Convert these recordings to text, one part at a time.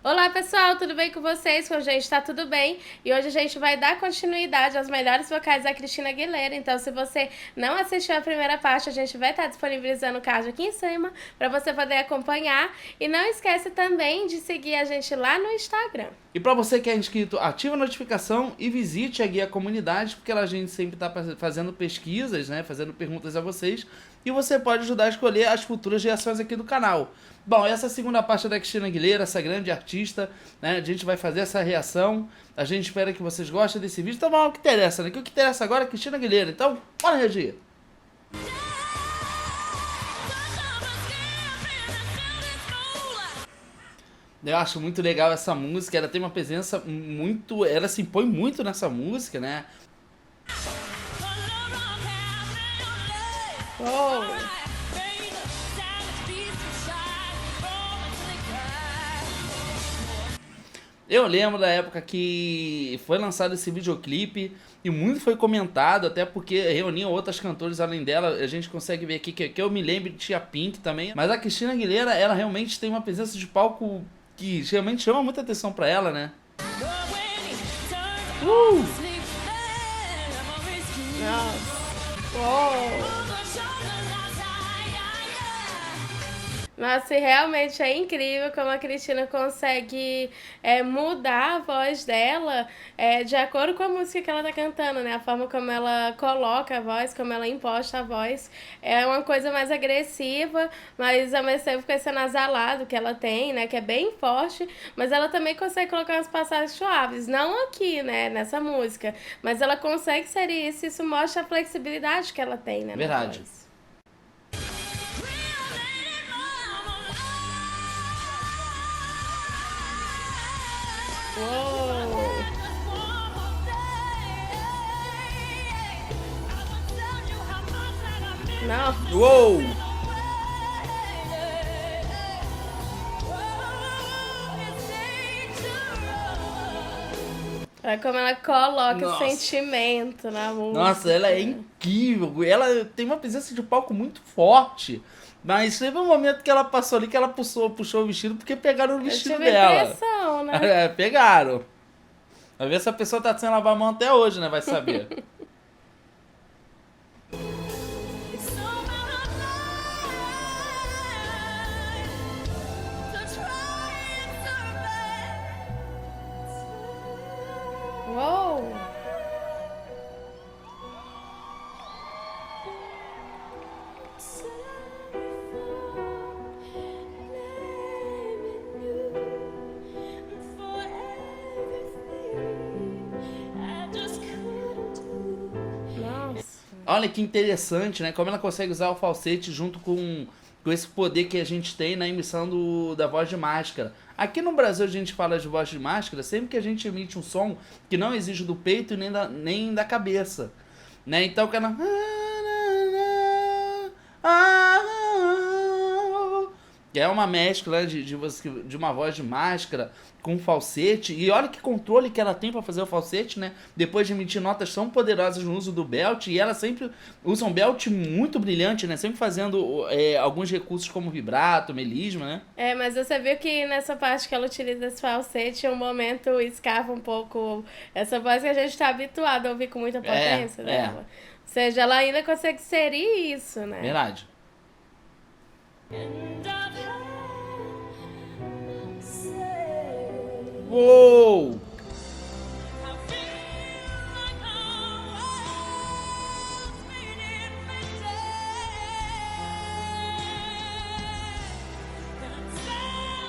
Olá pessoal, tudo bem com vocês? Com a gente tá tudo bem e hoje a gente vai dar continuidade aos melhores vocais da Christina Aguilera. Então, se você não assistiu a primeira parte, a gente vai estar disponibilizando o card aqui em cima para você poder acompanhar. E não esquece também de seguir a gente lá no Instagram. E para você que é inscrito, ative a notificação e visite a Guia Comunidade, porque lá a gente sempre está fazendo pesquisas, né, fazendo perguntas a vocês, e você pode ajudar a escolher as futuras reações aqui do canal. Bom, essa segunda parte da Christina Aguilera, essa grande artista, né, a gente vai fazer essa reação, a gente espera que vocês gostem desse vídeo. Então vamos ao que interessa, né, que o que interessa agora é Christina Aguilera, então bora reagir! Eu acho muito legal essa música, ela tem uma presença muito... Ela se impõe muito nessa música, né? Oh. Eu lembro da época que foi lançado esse videoclipe e muito foi comentado, até porque reuniam outras cantores além dela. A gente consegue ver aqui que eu me lembro de Tia Pink também. Mas a Christina Aguilera, ela realmente tem uma presença de palco que realmente chama muita atenção pra ela, né? Nossa, e realmente é incrível como a Christina consegue mudar a voz dela de acordo com a música que ela tá cantando, né? A forma como ela coloca a voz, como ela imposta a voz. É uma coisa mais agressiva, mas ao mesmo tempo com esse anasalado que ela tem, né? Que é bem forte, mas ela também consegue colocar umas passagens suaves. Não aqui, né? Nessa música. Mas ela consegue ser isso mostra a flexibilidade que ela tem, né? Verdade. Não. Uou! Olha como ela coloca Nossa. sentimento na música. Nossa, ela é incrível. Ela tem uma presença de palco muito forte. Mas teve um momento que ela passou ali que ela puxou o vestido porque pegaram o vestido dela. Impressão, né? É, pegaram. Vai ver se a pessoa tá sem lavar a mão até hoje, né? Vai saber. Uou! Olha que interessante, né? Como ela consegue usar o falsete junto com esse poder que a gente tem na emissão da voz de máscara. Aqui no Brasil a gente fala de voz de máscara sempre que a gente emite um som que não exige do peito e nem da cabeça. Né? Então que ela... que é uma mescla de uma voz de máscara com falsete. E olha que controle que ela tem para fazer o falsete, né? Depois de emitir notas tão poderosas no uso do belt. E ela sempre usa um belt muito brilhante, né? Sempre fazendo alguns recursos como vibrato, melisma, né? É, mas você viu que nessa parte que ela utiliza esse falsete, um momento escapa um pouco essa voz que a gente tá habituado a ouvir com muita potência dela. Ou seja, ela ainda consegue inserir isso, né? Verdade. Uou!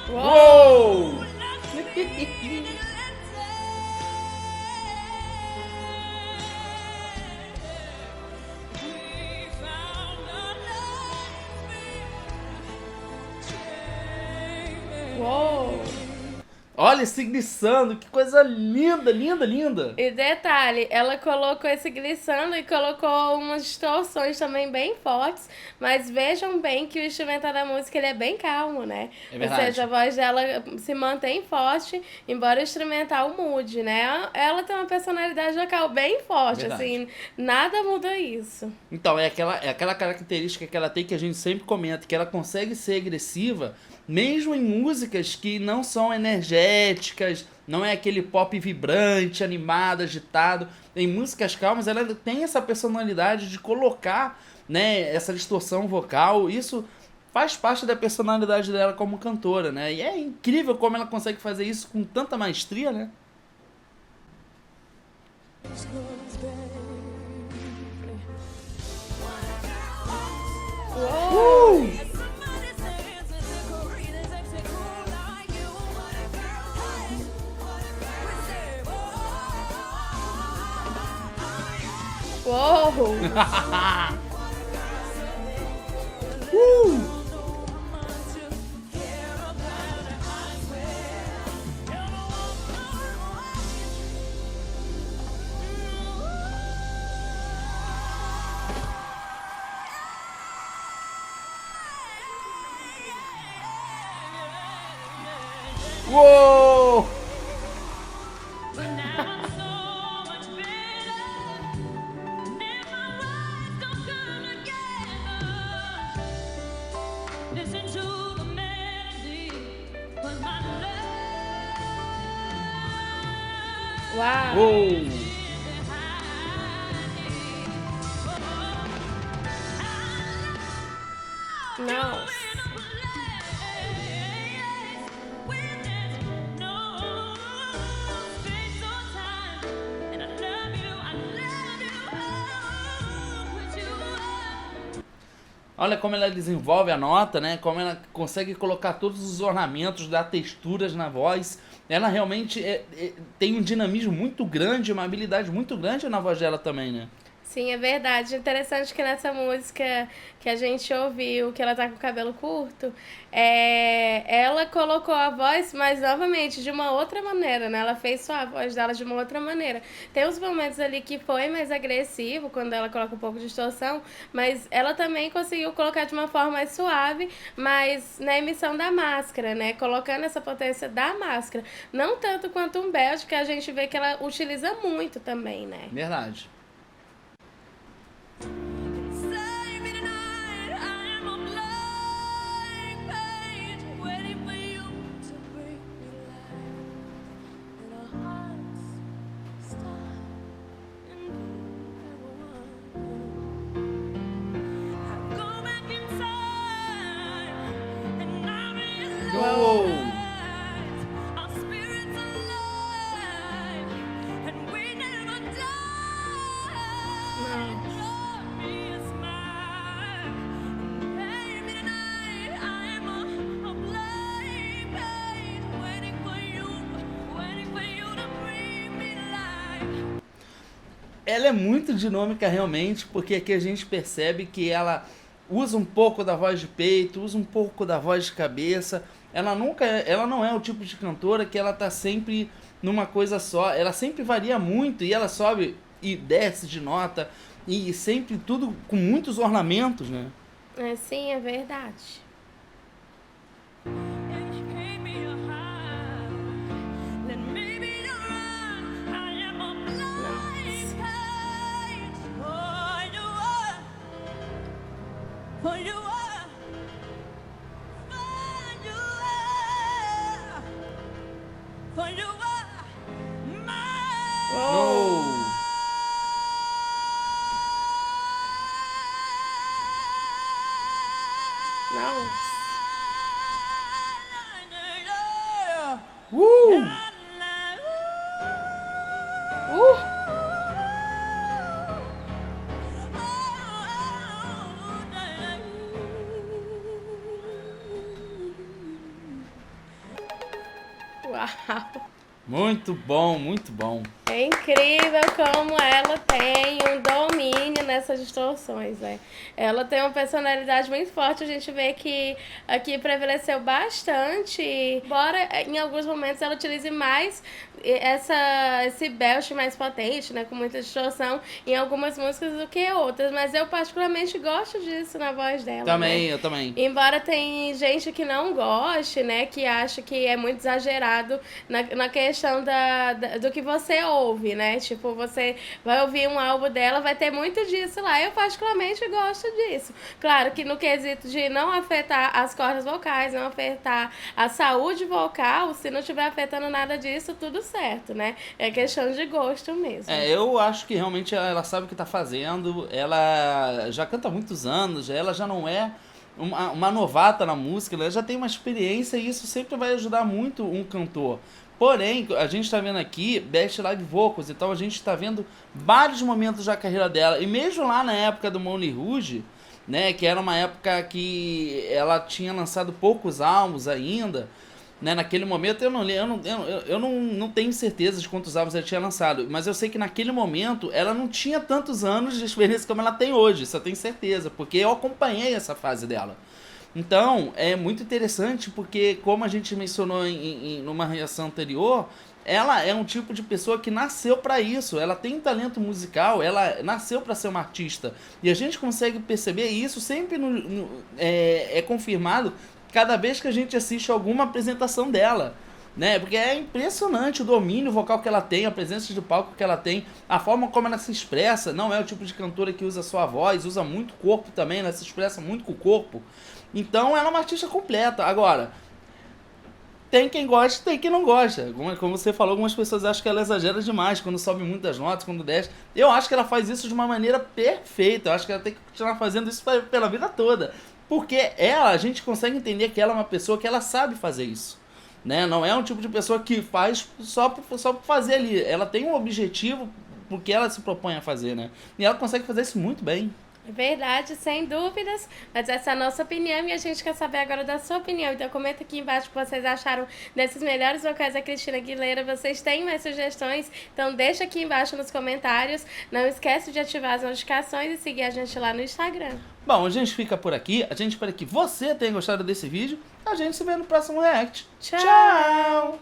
Uou! Uou! Olha esse glissando, que coisa linda, linda, linda. E detalhe, ela colocou esse glissando e colocou umas distorções também bem fortes, mas vejam bem que o instrumental da música ele é bem calmo, né? É verdade. Ou seja, a voz dela se mantém forte, embora o instrumental mude, né? Ela tem uma personalidade vocal bem forte, Verdade. assim, nada muda isso. Então, é aquela característica que ela tem que a gente sempre comenta, que ela consegue ser agressiva, mesmo em músicas que não são enérgicas, patéticas, não é aquele pop vibrante, animado, agitado. Em músicas calmas, ela tem essa personalidade de colocar, né, essa distorção vocal. Isso faz parte da personalidade dela como cantora, né? E é incrível como ela consegue fazer isso com tanta maestria, né? Uou! Uou! Uau! Uou! Não. Olha como ela desenvolve a nota, né? Como ela consegue colocar todos os ornamentos, dar texturas na voz. Ela realmente tem um dinamismo muito grande, uma habilidade muito grande na voz dela também, né? Sim, é verdade. Interessante que nessa música que a gente ouviu, que ela tá com o cabelo curto, ela colocou a voz, mas novamente de uma outra maneira, né? Ela fez só a voz dela de uma outra maneira. Tem uns momentos ali que foi mais agressivo, quando ela coloca um pouco de distorção, mas ela também conseguiu colocar de uma forma mais suave, mas na emissão da máscara, né? Colocando essa potência da máscara. Não tanto quanto um belt, que a gente vê que ela utiliza muito também, né? Verdade. Uou! Ela é muito dinâmica realmente, porque aqui a gente percebe que ela usa um pouco da voz de peito, usa um pouco da voz de cabeça. Ela não é o tipo de cantora que ela tá sempre numa coisa só. Ela sempre varia muito e ela sobe e desce de nota e sempre tudo com muitos ornamentos, né? Sim, é verdade. Oh! Não. Uau! Muito bom, muito bom. É incrível como ela tem um domínio nessas distorções, né? Ela tem uma personalidade muito forte, a gente vê que aqui prevaleceu bastante, embora em alguns momentos ela utilize mais esse belt mais potente, né, com muita distorção em algumas músicas do que outras, mas eu particularmente gosto disso na voz dela. Também, né? eu também. Embora tem gente que não goste, né, que acha que é muito exagerado na questão questão do que você ouve, né? Tipo, você vai ouvir um álbum dela, vai ter muito disso lá. Eu particularmente gosto disso. Claro que no quesito de não afetar as cordas vocais, não afetar a saúde vocal, se não estiver afetando nada disso, tudo certo, né? É questão de gosto mesmo. Eu acho que realmente ela sabe o que tá fazendo, ela já canta há muitos anos, ela já não é uma novata na música, ela já tem uma experiência e isso sempre vai ajudar muito um cantor. Porém, a gente está vendo aqui Best Live Vocals, então a gente está vendo vários momentos da carreira dela. E mesmo lá na época do Moulin Rouge, né, que era uma época que ela tinha lançado poucos álbuns ainda, né, naquele momento eu não tenho certeza de quantos álbuns ela tinha lançado, mas eu sei que naquele momento ela não tinha tantos anos de experiência como ela tem hoje, isso eu tenho certeza, porque eu acompanhei essa fase dela. Então, é muito interessante porque, como a gente mencionou numa reação anterior, ela é um tipo de pessoa que nasceu para isso, ela tem talento musical, ela nasceu para ser uma artista. E a gente consegue perceber isso sempre é confirmado cada vez que a gente assiste alguma apresentação dela, né? Porque é impressionante o domínio vocal que ela tem, a presença de palco que ela tem, a forma como ela se expressa. Não é o tipo de cantora que usa só a voz, usa muito corpo também, ela se expressa muito com o corpo. Então ela é uma artista completa. Agora, tem quem gosta, tem quem não gosta. Como você falou, algumas pessoas acham que ela exagera demais quando sobe muitas notas, quando desce. Eu acho que ela faz isso de uma maneira perfeita. Eu acho que ela tem que continuar fazendo isso pela vida toda. Porque a gente consegue entender que ela é uma pessoa que ela sabe fazer isso. Né? Não é um tipo de pessoa que faz só por fazer ali. Ela tem um objetivo porque ela se propõe a fazer, né? E ela consegue fazer isso muito bem. Verdade, sem dúvidas, mas essa é a nossa opinião e a gente quer saber agora da sua opinião. Então comenta aqui embaixo o que vocês acharam desses melhores vocais da Christina Aguilera. Vocês têm mais sugestões? Então deixa aqui embaixo nos comentários. Não esquece de ativar as notificações e seguir a gente lá no Instagram. Bom, a gente fica por aqui. A gente espera que você tenha gostado desse vídeo. A gente se vê no próximo React. Tchau!